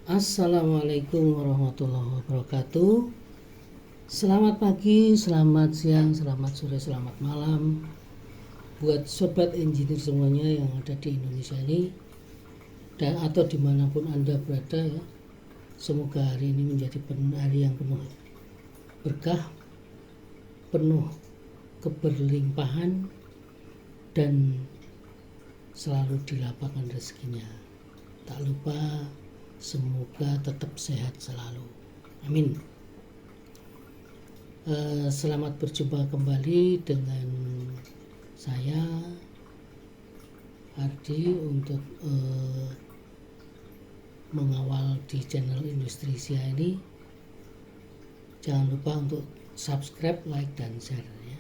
Assalamualaikum warahmatullahi wabarakatuh. Selamat pagi, selamat siang, selamat sore, selamat malam buat sobat engineer semuanya yang ada di Indonesia ini dan atau dimanapun Anda berada ya. Semoga hari ini menjadi hari yang penuh berkah, penuh keberlimpahan, dan selalu dilapangkan rezekinya. Tak lupa semoga tetap sehat selalu. Amin. Selamat berjumpa kembali dengan saya Ardi untuk mengawal di channel Industrisia ini. Jangan lupa untuk subscribe, like, dan share ya.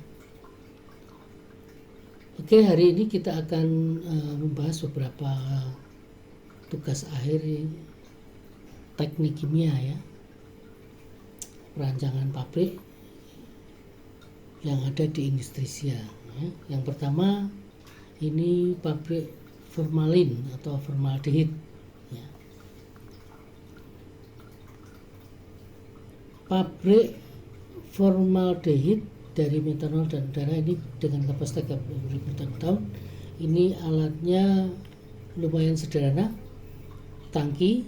Oke, hari ini kita akan membahas beberapa tugas akhir teknik kimia ya, perancangan pabrik yang ada di Industrisia ya. Yang pertama ini pabrik formalin atau formaldehid ya. Pabrik formaldehid dari metanol dan udara ini dengan kapasitas 30.000 ton. Ini alatnya lumayan sederhana, tangki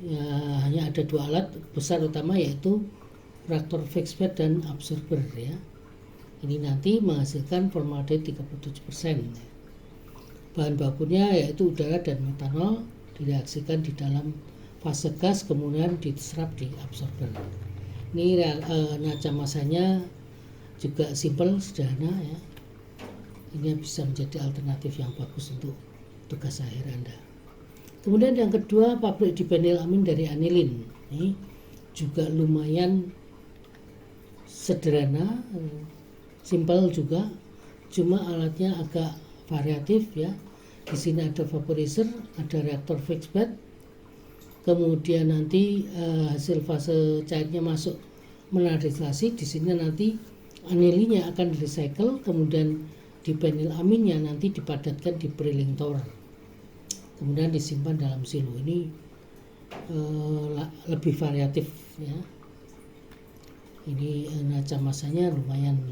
ya, hanya ada dua alat besar utama yaitu reaktor fixed bed dan absorber ya. Ini nanti menghasilkan formaldehid 37%. Bahan bakunya yaitu udara dan metanol direaksikan di dalam fase gas kemudian diserap di absorber. Ini neraca masanya juga simpel, sederhana ya. Ini bisa menjadi alternatif yang bagus untuk tugas akhir Anda. Kemudian yang kedua, pabrik dibenil-amin dari anilin. Ini juga lumayan sederhana, simpel juga, cuma alatnya agak variatif ya. Di sini ada vaporizer, ada reaktor fixed bed. Kemudian nanti hasil fase cairnya masuk menarisasi. Di sini nanti anilinnya akan recycle, kemudian dibenilaminnya nanti dipadatkan di drilling tower, kemudian disimpan dalam silo. Ini lebih variatif ya. Ini neraca masanya lumayan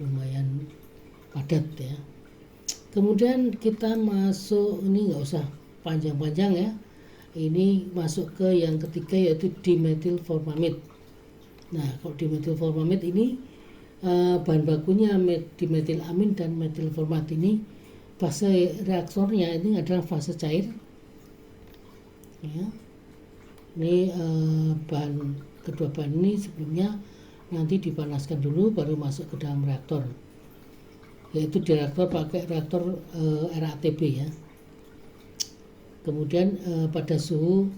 lumayan padat ya. Kemudian kita masuk, ini nggak usah panjang-panjang ya. Ini masuk ke yang ketiga yaitu dimethylformamid. Nah, kalau dimethylformamid ini bahan bakunya dimetilamin dan metylformat. Ini fase reaktornya ini adalah fase cair. Ya. Ini kedua bahan ini sebelumnya nanti dipanaskan dulu baru masuk ke dalam reaktor. Yaitu di reaktor pakai reaktor RATB ya. Kemudian pada suhu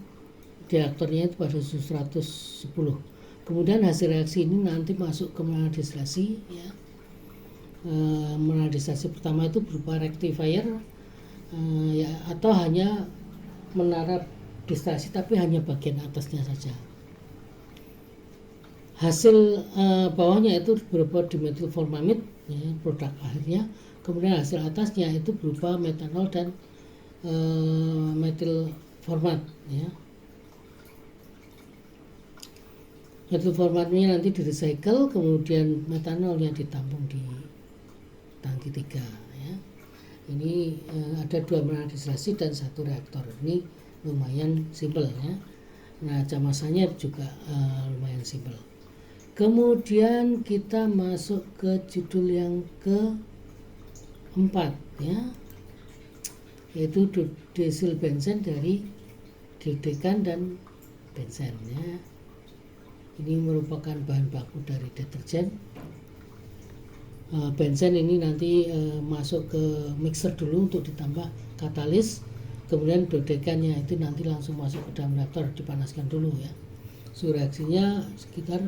reaktornya itu pada suhu 110. Kemudian hasil reaksi ini nanti masuk ke menarisasi ya. Menarisasi pertama itu berupa rectifier ya, atau hanya menara distillasi tapi hanya bagian atasnya saja. Hasil bawahnya itu berupa dimethylformamid ya, produk akhirnya. Kemudian hasil atasnya itu berupa metanol dan metylformat ya. Metylformatnya nanti di-recycle, kemudian metanolnya ditampung di tangki 3 ya. Ini ada 2 menarisasi dan 1 reaktor. Ini lumayan simpel ya. Nah, masanya juga lumayan simpel. Kemudian kita masuk ke judul yang keempat ya, yaitu desil benzen dari dedekan dan benzen ya. Ini merupakan bahan baku dari deterjen. Benzen ini nanti masuk ke mixer dulu untuk ditambah katalis, kemudian dodekannya itu nanti langsung masuk ke dalam reaktor, dipanaskan dulu ya. Suhu reaksinya sekitar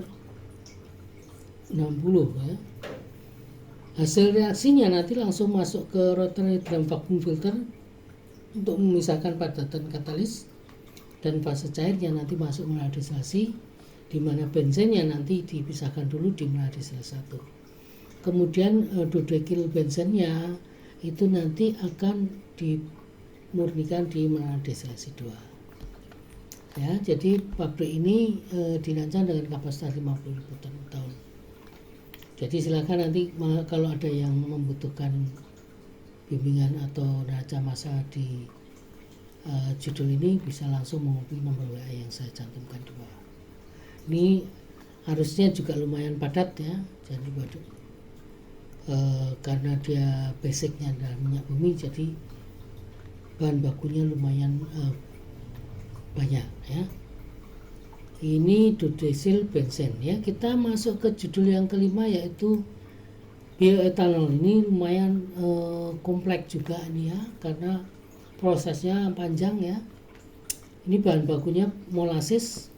60 ya. Hasil reaksinya nanti langsung masuk ke rotary drum vacuum filter untuk memisahkan padatan katalis, dan fase cairnya nanti masuk menarisasi di mana benzennya nanti dipisahkan dulu di menadistilasi 1. Kemudian dodekil benzennya itu nanti akan dimurnikan di menadistilasi 2. Ya, jadi pabrik ini dirancang dengan kapasitas 50.000 ton. Jadi silakan nanti kalau ada yang membutuhkan bimbingan atau neraca massa di judul ini bisa langsung menghubungi nomor WA yang saya cantumkan di bawah. Ini harusnya juga lumayan padat ya, jadi karena dia basicnya adalah minyak bumi, jadi bahan bakunya lumayan banyak ya. Ini dodiesil benzen ya. Kita masuk ke judul yang kelima yaitu bioetanol. Ini lumayan kompleks juga ini ya, karena prosesnya panjang ya. Ini bahan bakunya molases,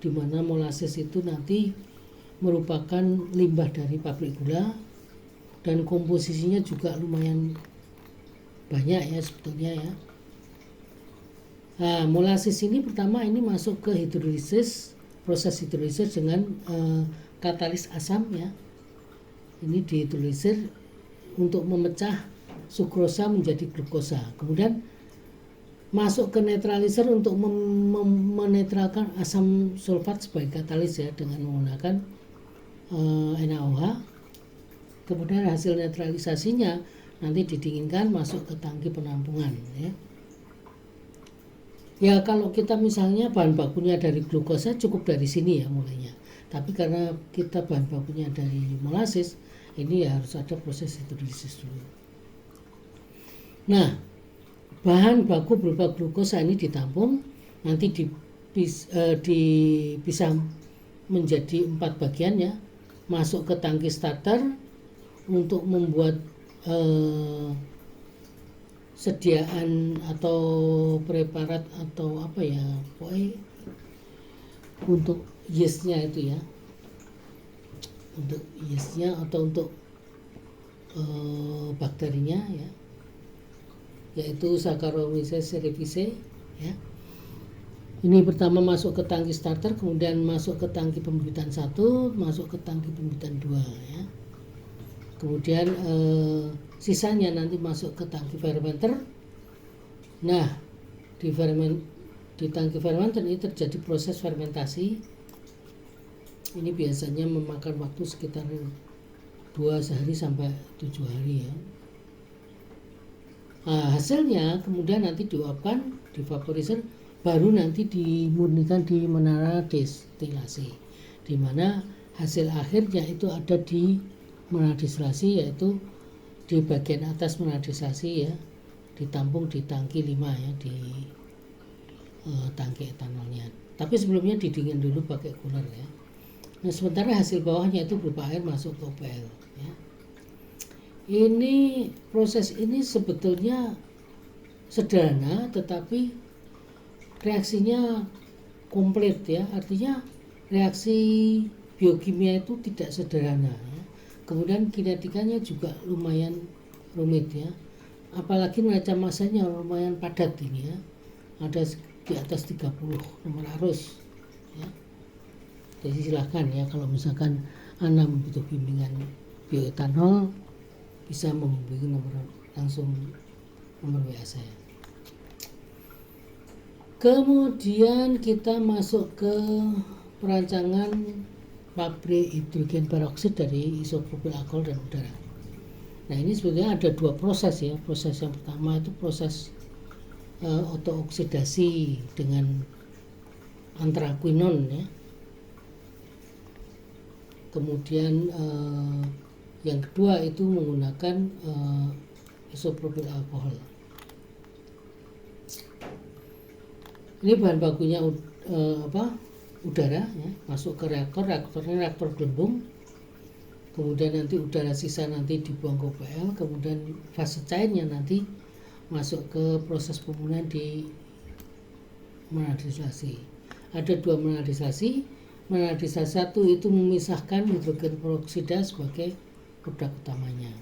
di mana molases itu nanti merupakan limbah dari pabrik gula dan komposisinya juga lumayan banyak ya sebetulnya ya. Nah, molases ini pertama ini masuk ke hidrolisis, proses hidrolisis dengan katalis asam ya. Ini dihidrolisir untuk memecah sukrosa menjadi glukosa. Kemudian masuk ke netralizer untuk menetralkan asam sulfat sebagai katalis ya, dengan menggunakan NaOH. Kemudian hasil netralisasinya nanti didinginkan masuk ke tangki penampungan ya. Ya kalau kita misalnya bahan bakunya dari glukosa cukup dari sini ya mulainya. Tapi karena kita bahan bakunya dari molases, ini ya harus ada proses hidrolisis dulu. Nah, bahan baku berupa glukosa ini ditampung, nanti dipisah menjadi 4 bagian ya, masuk ke tangki starter untuk membuat sediaan atau preparat atau apa ya, pokoknya untuk yeastnya itu ya, untuk yeastnya atau untuk bakterinya ya, yaitu Saccharomyces cerevisiae ya. Ini pertama masuk ke tangki starter, kemudian masuk ke tangki pembibitan 1, masuk ke tangki pembibitan 2 ya. Kemudian sisanya nanti masuk ke tangki fermenter. Nah, di tangki fermenter ini terjadi proses fermentasi. Ini biasanya memakan waktu sekitar 2 hari sampai 7 hari ya. Nah, hasilnya kemudian nanti diuapkan, divaporisir, baru nanti dimurnikan di menara destilasi, di mana hasil akhirnya itu ada di menara destilasi, yaitu di bagian atas menara destilasi ya, ditampung di tangki 5 ya, di tangki etanolnya. Tapi sebelumnya didingin dulu pakai cooler ya. Nah, sementara hasil bawahnya itu berupa air masuk ke OPL ya. Ini proses ini sebetulnya sederhana, tetapi reaksinya komplit ya, artinya reaksi biokimia itu tidak sederhana ya. Kemudian kinetikanya juga lumayan rumit ya, apalagi neraca massanya lumayan padat ini ya, ada di atas 30 nomor arus ya. Jadi silahkan ya, kalau misalkan Anda butuh bimbingan bioetanol, bisa menghubungi langsung nomor WA saya. Kemudian kita masuk ke perancangan pabrik hidrogen peroksida dari isopropil alkohol dan udara. Nah, ini sebenarnya ada 2 proses ya. Proses yang pertama itu proses autooksidasi dengan antraquinon ya. Kemudian yang kedua itu menggunakan isopropil alkohol. Ini bahan bakunya udara ya, masuk ke reaktornya reaktor gelembung. Kemudian nanti udara sisa nanti dibuang ke OPL, kemudian fase cairnya nanti masuk ke proses pemurnian di menara destilasi. Ada 2 menara destilasi. Menara destilasi 1 itu memisahkan hidrogen peroksida sebagai produk utamanya.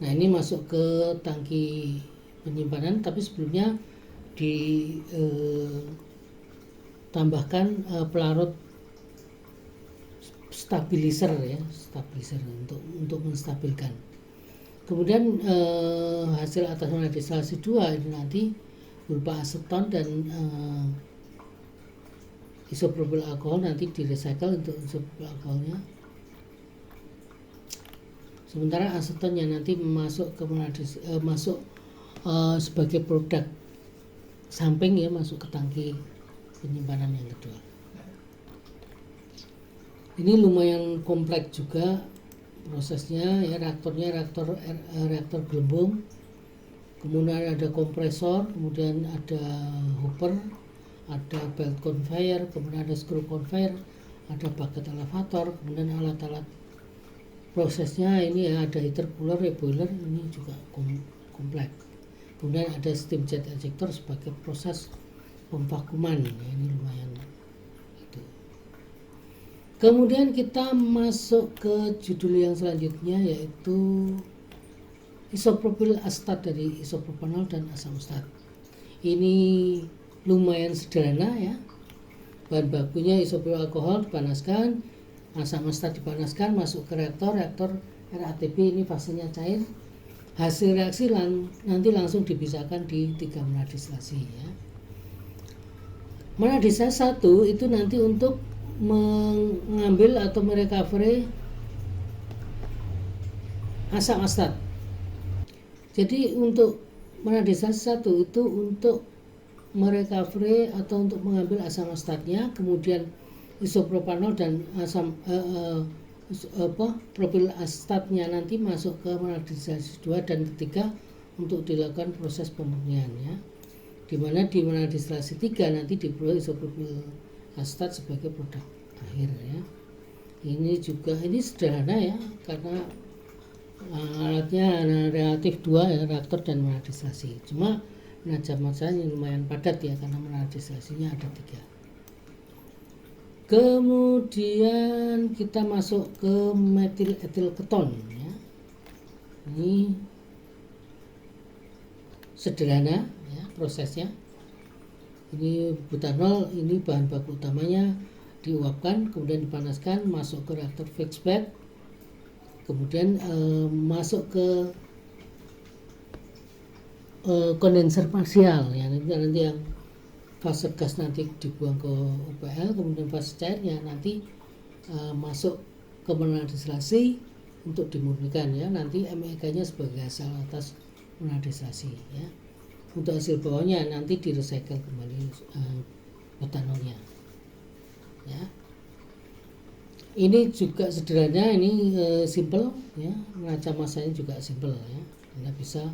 Nah, ini masuk ke tangki penyimpanan, tapi sebelumnya tambahkan pelarut stabilizer untuk menstabilkan. Kemudian hasil atas menadistilasi 2 ini nanti berupa aseton dan isopropil alkohol nanti direcycle untuk isopropil alkoholnya. Sementara asetonnya nanti masuk ke sebagai produk samping ya, masuk ke tangki penyimpanan yang kedua. Ini lumayan kompleks juga prosesnya ya, reaktor gelembung, kemudian ada kompresor, kemudian ada hopper, ada belt conveyor, kemudian ada screw conveyor, ada bucket elevator, kemudian alat-alat prosesnya ini ya, ada heater, cooler, boiler, ini juga kompleks. Kemudian ada steam jet ejector sebagai proses pemvakuman ya, ini lumayan itu. Kemudian kita masuk ke judul yang selanjutnya, yaitu isopropil asetat dari isopropanol dan asam asetat. Ini lumayan sederhana ya. Bahan bakunya isopropil alkohol dipanaskan, asam asetat dipanaskan, masuk ke reaktor RATP, ini fasenya cair. Hasil reaksi nanti langsung dipisahkan di 3 menadistilasi ya. Menadistilasi 1 itu nanti untuk mengambil atau merecovery asam asetat. Jadi untuk menadistilasi 1 itu untuk merecovery atau untuk mengambil asam asetatnya, kemudian isopropanol dan propil asetatnya nanti masuk ke menadistilasi 2 dan ketiga untuk dilakukan proses pemurnian ya. Dimana di menadistilasi 3 nanti diperoleh isopropil asetat sebagai produk akhir ya. Ini sederhana ya, karena alatnya relatif 2 ya, reaktor dan menadistilasi. Cuma masanya lumayan padat ya, karena menadistilasinya ada 3. Kemudian kita masuk ke metil etil keton ya. Ini sederhana ya prosesnya. Ini butanol, ini bahan baku utamanya diuapkan, kemudian dipanaskan, masuk ke reaktor fixed bed, kemudian masuk ke kondenser parsial ya, nanti yang fase gas nanti dibuang ke UPL, kemudian fase cairnya nanti masuk ke menadistilasi untuk dimurnikan ya, nanti MEK-nya sebagai hasil atas menadistilasi ya. Untuk hasil bawahnya nanti direcycle kembali butanolnya ya. Ini juga sederhana, ini simple ya, neraca masanya juga simple ya, Anda bisa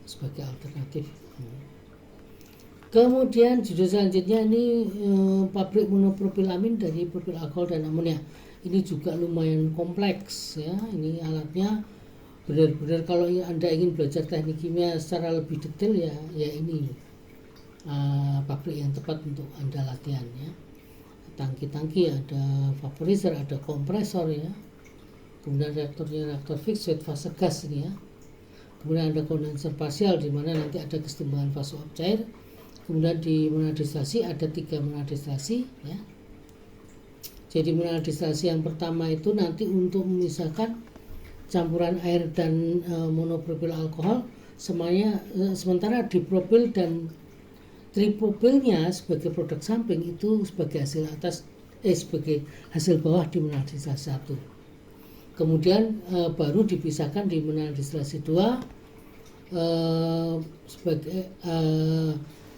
sebagai alternatif. Kemudian judul selanjutnya ini pabrik monopropilamin dari propil alkohol dan amonia. Ini juga lumayan kompleks ya. Ini alatnya benar-benar kalau Anda ingin belajar teknik kimia secara lebih detail ya ini pabrik yang tepat untuk Anda latihan ya. Tangki-tangki ada vaporizer, ada kompresor ya. Kemudian reaktor fixed fase gas ini ya. Kemudian ada kondenser parsial di mana nanti ada kesetimbangan fase uap cair. Kemudian di menadistilasi ada 3 menadistilasi ya. Jadi menadistilasi yang pertama itu nanti untuk memisahkan campuran air dan monopropil alkohol sementara dipropil dan tripropilnya sebagai produk samping itu sebagai hasil sebagai hasil bawah di menadistilasi 1. Kemudian baru dipisahkan di menadistilasi 2 sebagai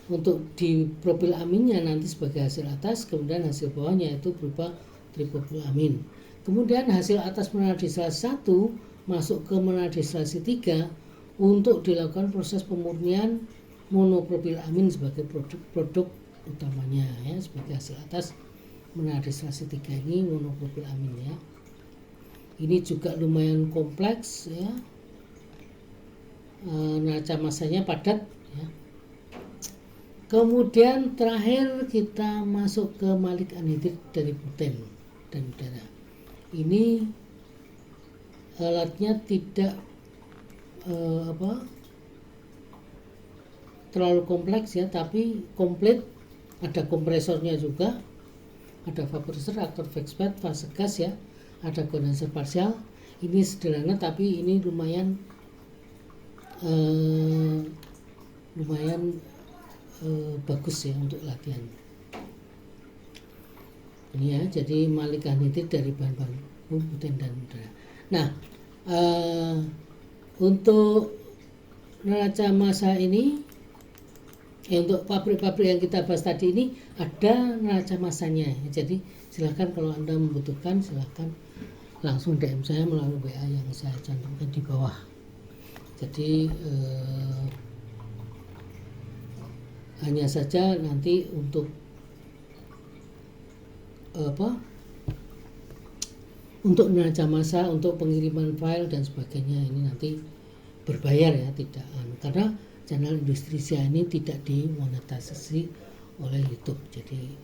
untuk di propil aminnya nanti sebagai hasil atas, kemudian hasil bawahnya itu berupa tripropilamin. Kemudian hasil atas menadistilasi 1 masuk ke menadistilasi 3 untuk dilakukan proses pemurnian monopropilamin sebagai produk utamanya ya, sebagai hasil atas menadistilasi 3 ini monopropilamin ya. Ini juga lumayan kompleks ya, neraca masanya padat ya. Kemudian terakhir kita masuk ke malik anhidrid dari buten dan udara. Ini alatnya tidak terlalu kompleks ya, tapi komplit ada kompresornya juga, ada vaporizers, reaktor backspat, fase gas ya, ada kondenser parsial. Ini sederhana tapi ini lumayan bagus ya untuk latihan. Ini ya, jadi malikan nitrit dari bahan-bahan buten dan udara. Nah, untuk neraca massa ini, untuk pabrik-pabrik yang kita bahas tadi ini ada neraca massanya. Jadi silahkan kalau Anda membutuhkan, silahkan langsung DM saya melalui WA yang saya cantumkan di bawah. Jadi hanya saja nanti untuk untuk neraca massa, untuk pengiriman file dan sebagainya ini nanti berbayar ya, tidak karena channel Industrisia ini tidak dimonetisasi oleh YouTube. Jadi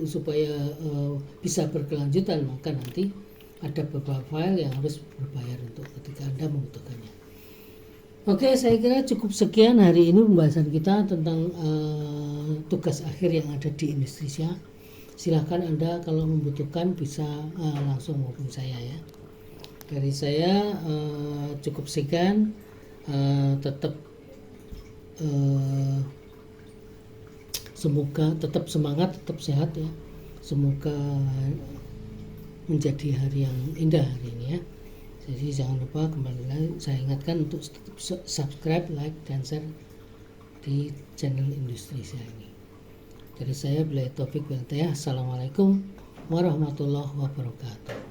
supaya bisa berkelanjutan, maka nanti ada beberapa file yang harus berbayar untuk ketika Anda membutuhkannya. Oke, saya kira cukup sekian hari ini pembahasan kita tentang tugas akhir yang ada di Industrisia. Silakan Anda kalau membutuhkan bisa langsung hubungi saya ya. Dari saya cukup sekian, tetap semoga tetap semangat, tetap sehat ya. Semoga menjadi hari yang indah hari ini ya. Jadi jangan lupa, kembali lagi saya ingatkan untuk subscribe, like, dan share di channel Industrisia ini. Dari saya Bilai Taufik wal Hidayah. Assalamualaikum warahmatullahi wabarakatuh.